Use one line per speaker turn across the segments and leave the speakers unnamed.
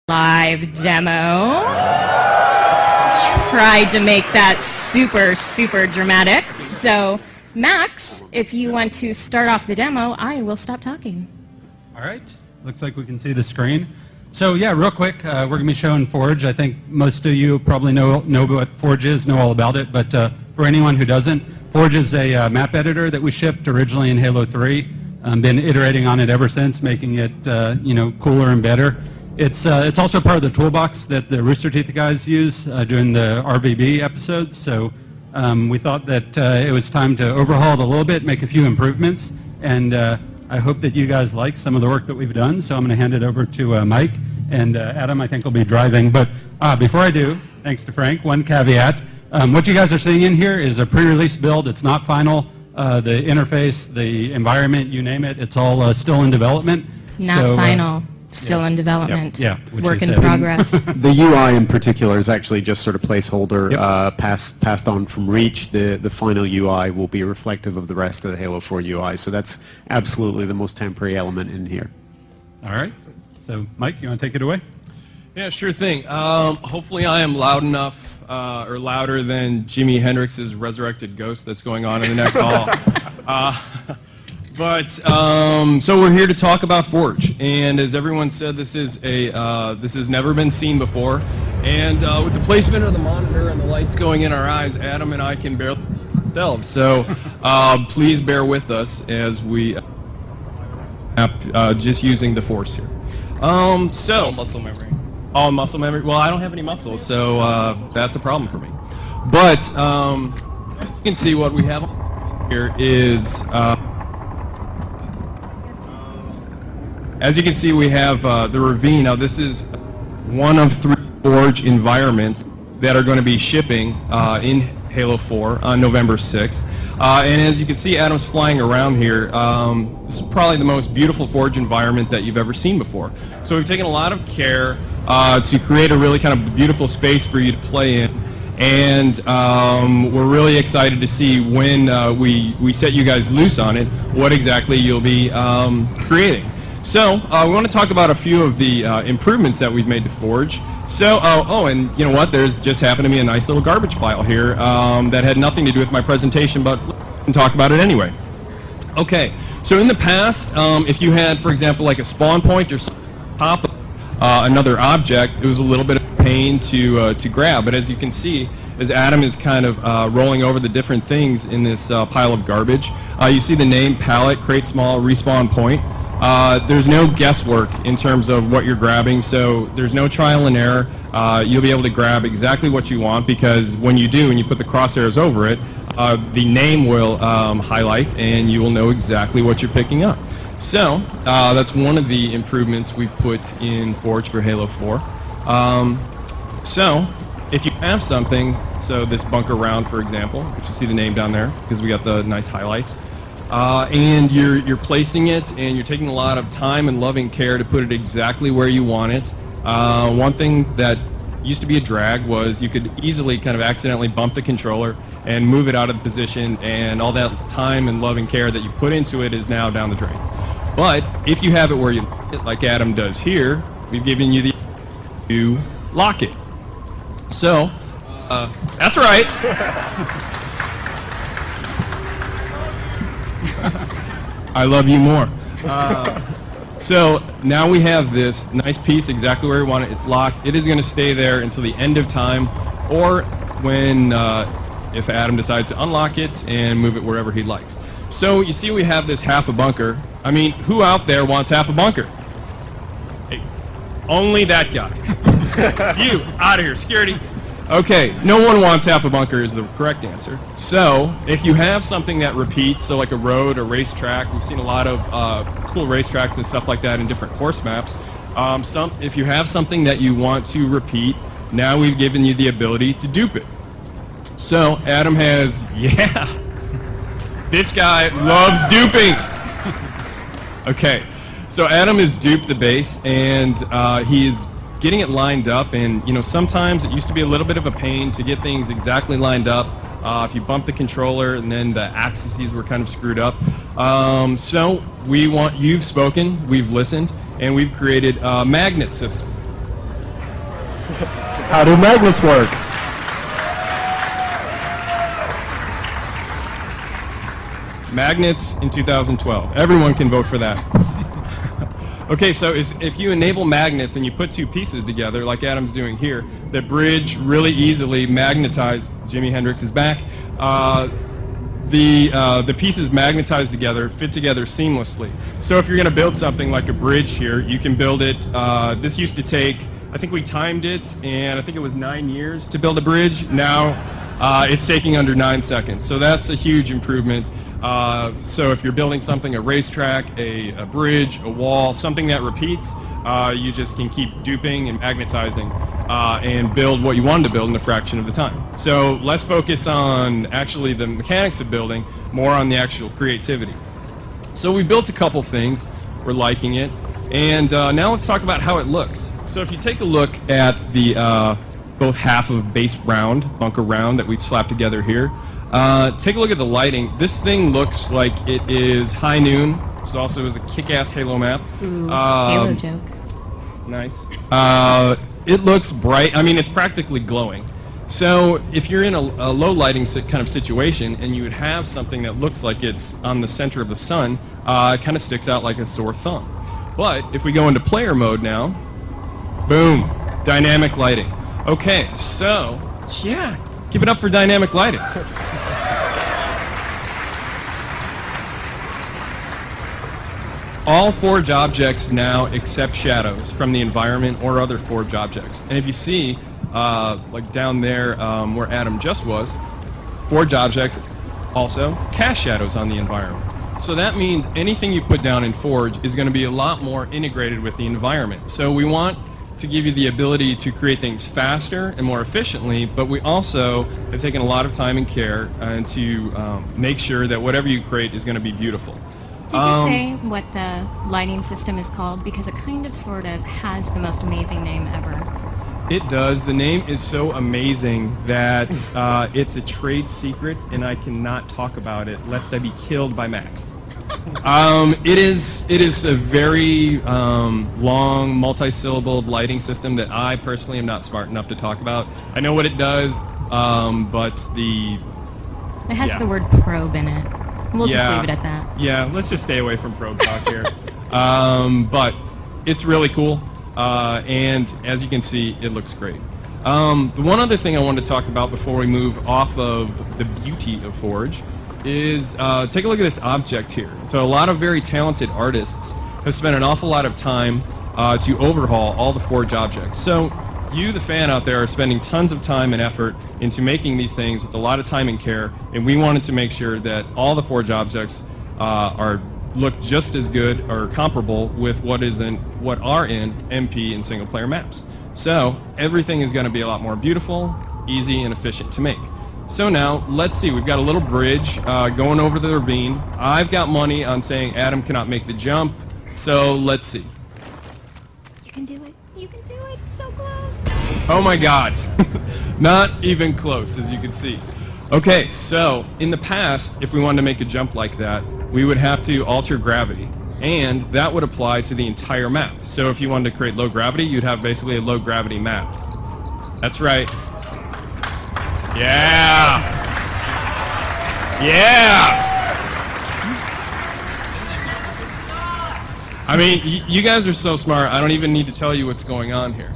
live demo. Tried to make that super dramatic. So, Max, if you want to start off the demo, I will stop talking.
All right. Looks like we can see the screen. So yeah, real quick, we're going to be showing Forge. I think most of you probably know what Forge is, know all about it, but for anyone who doesn't, Forge is a map editor that we shipped originally in Halo 3. Been iterating on it ever since, making it cooler and better. It's also part of the toolbox that the Rooster Teeth guys use during the RVB episodes. So we thought that it was time to overhaul it a little bit, make a few improvements, and I hope that you guys like some of the work that we've done. So I'm going to hand it over to Mike, and Adam I think will be driving. But before I do, thanks to Frank, one caveat. What you guys are seeing in here is a pre-release build. It's not final. The interface, the environment, you name it, it's all still in development.
Not final. Still in development.
Yeah,
work in progress.
The UI in particular is actually just sort of placeholder, passed on from Reach. The final UI will be reflective of the rest of the Halo 4 UI, so that's absolutely the most temporary element in here.
All right. So, Mike, you want to take it away?
Yeah, sure thing. Hopefully I am loud enough, or louder than Jimi Hendrix's resurrected ghost that's going on in the next hall. So we're here to talk about Forge, and as everyone said, this is this has never been seen before, and with the placement of the monitor and the lights going in our eyes, Adam and I can barely see ourselves. So please bear with us as we just using the Force here. All muscle memory. All muscle memory. Well, I don't have any muscles, so that's a problem for me. But as you can see, what we have here is. As you can see, we have the ravine. Now, this is one of 3 Forge environments that are going to be shipping in Halo 4 on November 6th. And as you can see, Adam's flying around here. This is probably the most beautiful Forge environment that you've ever seen before. So we've taken a lot of care to create a really kind of beautiful space for you to play in. And we're really excited to see when we set you guys loose on it, what exactly you'll be creating. So we want to talk about a few of the improvements that we've made to Forge. So, and you know what? There's just happened to be a nice little garbage pile here that had nothing to do with my presentation, but we can talk about it anyway. Okay, so in the past, if you had, for example, like a spawn point or something on top of another object, it was a little bit of a pain to grab. But as you can see, as Adam is kind of rolling over the different things in this pile of garbage, you see the name palette, create small, respawn point. There's no guesswork in terms of what you're grabbing, so there's no trial and error. You'll be able to grab exactly what you want, because when you do and you put the crosshairs over it, the name will highlight and you will know exactly what you're picking up. So that's one of the improvements we've put in Forge for Halo 4. So if you have something, so this bunker round, for example, which you see the name down there because we got the nice highlights, and you're placing it, and you're taking a lot of time and loving care to put it exactly where you want it. One thing that used to be a drag was you could easily kind of accidentally bump the controller and move it out of the position, and all that time and loving care that you put into it is now down the drain. But if you have it where you like it, like Adam does here, we've given you the to lock it. So, that's right. I love you more. So now we have this nice piece exactly where we want it. It's locked. It is going to stay there until the end of time, or when if Adam decides to unlock it and move it wherever he likes. So you see we have this half a bunker. I mean, who out there wants half a bunker? Hey, only that guy. You, out of here, security. Okay, no one wants half a bunker is the correct answer. So, if you have something that repeats, so like a road or racetrack, we've seen a lot of cool racetracks and stuff like that in different course maps. If you have something that you want to repeat, now we've given you the ability to dupe it. So, Adam has, this guy loves duping. Okay, so Adam has duped the base, and he is getting it lined up, and sometimes it used to be a little bit of a pain to get things exactly lined up if you bump the controller and then the axes were kind of screwed up. So you've spoken, we've listened, and we've created a magnet system. How do magnets work? Magnets in 2012. Everyone can vote for that. Okay, so if you enable magnets and you put two pieces together, like Adam's doing here, that bridge really easily magnetize. Jimi Hendrix is back. The pieces magnetize together, fit together seamlessly. So if you're going to build something like a bridge here, you can build it. This used to take, I think we timed it, and I think it was 9 years to build a bridge. Now it's taking under 9 seconds. So that's a huge improvement. So if you're building something, a racetrack, a bridge, a wall, something that repeats, you just can keep duping and magnetizing and build what you wanted to build in a fraction of the time. So less focus on actually the mechanics of building, more on the actual creativity. So we built a couple things. We're liking it. And now let's talk about how it looks. So if you take a look at the both half of base round, bunker round that we've slapped together here, take a look at the lighting. This thing looks like it is high noon. This also is a kick-ass Halo map.
Ooh, Halo joke.
Nice. It looks bright. I mean, it's practically glowing. So if you're in a low lighting kind of situation and you would have something that looks like it's on the center of the sun, it kind of sticks out like a sore thumb. But if we go into player mode now, boom, dynamic lighting. Okay, so, yeah, give it up for dynamic lighting. All Forge objects now accept shadows from the environment or other Forge objects. And if you see, like down there where Adam just was, Forge objects also cast shadows on the environment. So that means anything you put down in Forge is going to be a lot more integrated with the environment. So we want to give you the ability to create things faster and more efficiently, but we also have taken a lot of time and care to make sure that whatever you create is going to be beautiful.
Did you say what the lighting system is called? Because it kind of sort of has the most amazing name ever.
It does. The name is so amazing that it's a trade secret, and I cannot talk about it lest I be killed by Max. It is a very long, multi-syllabled lighting system that I personally am not smart enough to talk about. I know what it does, but the...
It has the word probe in it. We'll just leave it at that.
Yeah, let's just stay away from probe talk here. But it's really cool, and as you can see, it looks great. The one other thing I wanted to talk about before we move off of the beauty of Forge is take a look at this object here. So a lot of very talented artists have spent an awful lot of time to overhaul all the Forge objects. So you, the fan out there, are spending tons of time and effort into making these things with a lot of time and care, and we wanted to make sure that all the Forge objects look just as good or comparable with what are in MP and single player maps. So everything is going to be a lot more beautiful, easy, and efficient to make. So now, let's see, we've got a little bridge going over the ravine. I've got money on saying Adam cannot make the jump, so let's see.
You can do it. You can do it. So close.
Oh my god. Not even close, as you can see. Okay, so in the past, if we wanted to make a jump like that, we would have to alter gravity, and that would apply to the entire map. So if you wanted to create low gravity, you'd have basically a low gravity map. That's right. Yeah! Yeah! I mean, you guys are so smart, I don't even need to tell you what's going on here.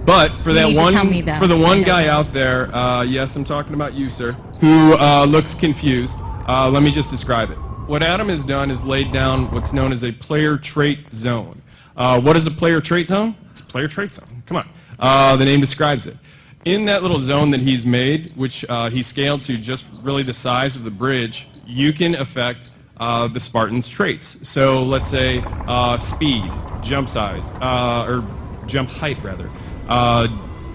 But for that one guy out there, yes, I'm talking about you, sir, who looks confused, let me just describe it. What Adam has done is laid down what's known as a player trait zone. What is a player trait zone? It's a player trait zone. Come on. The name describes it. In that little zone that he's made, which he scaled to just really the size of the bridge, you can affect the Spartan's traits. So let's say speed, jump size, or jump height rather,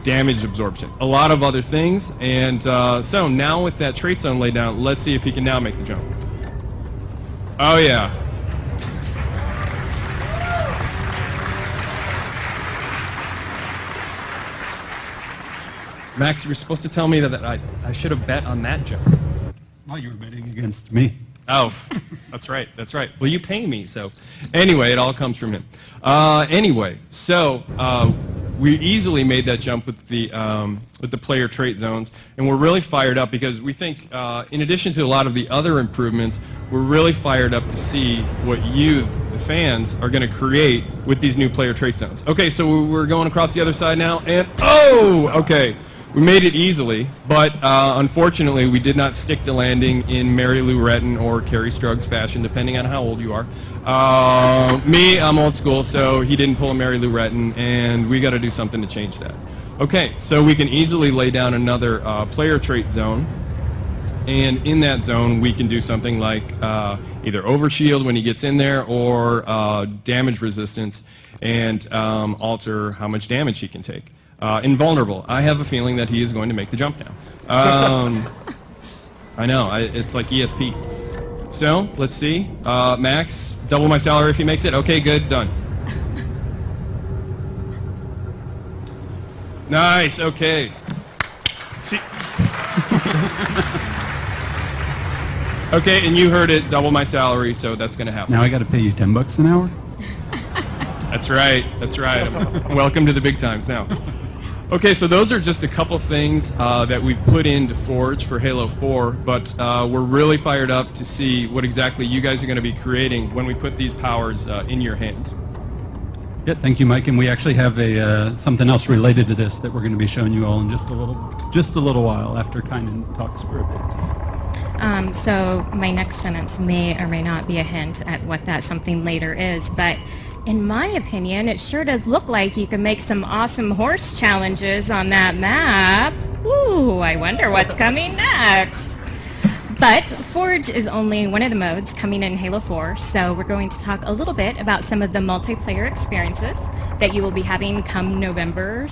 damage absorption, a lot of other things. And so now with that trait zone laid down, let's see if he can now make the jump. Oh yeah. Max, you were supposed to tell me that I should have bet on that jump.
Oh, you were betting against me.
Oh, that's right, that's right. Well, you pay me, so. Anyway, it all comes from him. Anyway, so we easily made that jump with the player trait zones, and we're really fired up because we think, in addition to a lot of the other improvements, we're really fired up to see what you, the fans, are going to create with these new player trait zones. Okay, so we're going across the other side now, and oh, okay. We made it easily, but unfortunately we did not stick the landing in Mary Lou Retton or Carrie Strug's fashion, depending on how old you are. Me, I'm old school, so he didn't pull a Mary Lou Retton, and we got to do something to change that. Okay, so we can easily lay down another player trait zone, and in that zone we can do something like either overshield when he gets in there or damage resistance, and alter how much damage he can take. Invulnerable. I have a feeling that he is going to make the jump now. I know, it's like ESP. So, let's see. Max, double my salary if he makes it. Okay, good, done. Nice, okay. See. Okay, and you heard it, double my salary, so that's going to happen.
Now I got to pay you $10 an hour?
That's right, that's right. Welcome to the big times now. Okay, so those are just a couple things that we've put into Forge for Halo 4, but we're really fired up to see what exactly you guys are going to be creating when we put these powers in your hands.
Yeah, thank you, Mike. And we actually have something else related to this that we're going to be showing you all in just a little while after Kynan talks for a bit.
So my next sentence may or may not be a hint at what that something later is, but in my opinion, it sure does look like you can make some awesome horse challenges on that map. Ooh, I wonder what's coming next. But Forge is only one of the modes coming in Halo 4, so we're going to talk a little bit about some of the multiplayer experiences that you will be having come November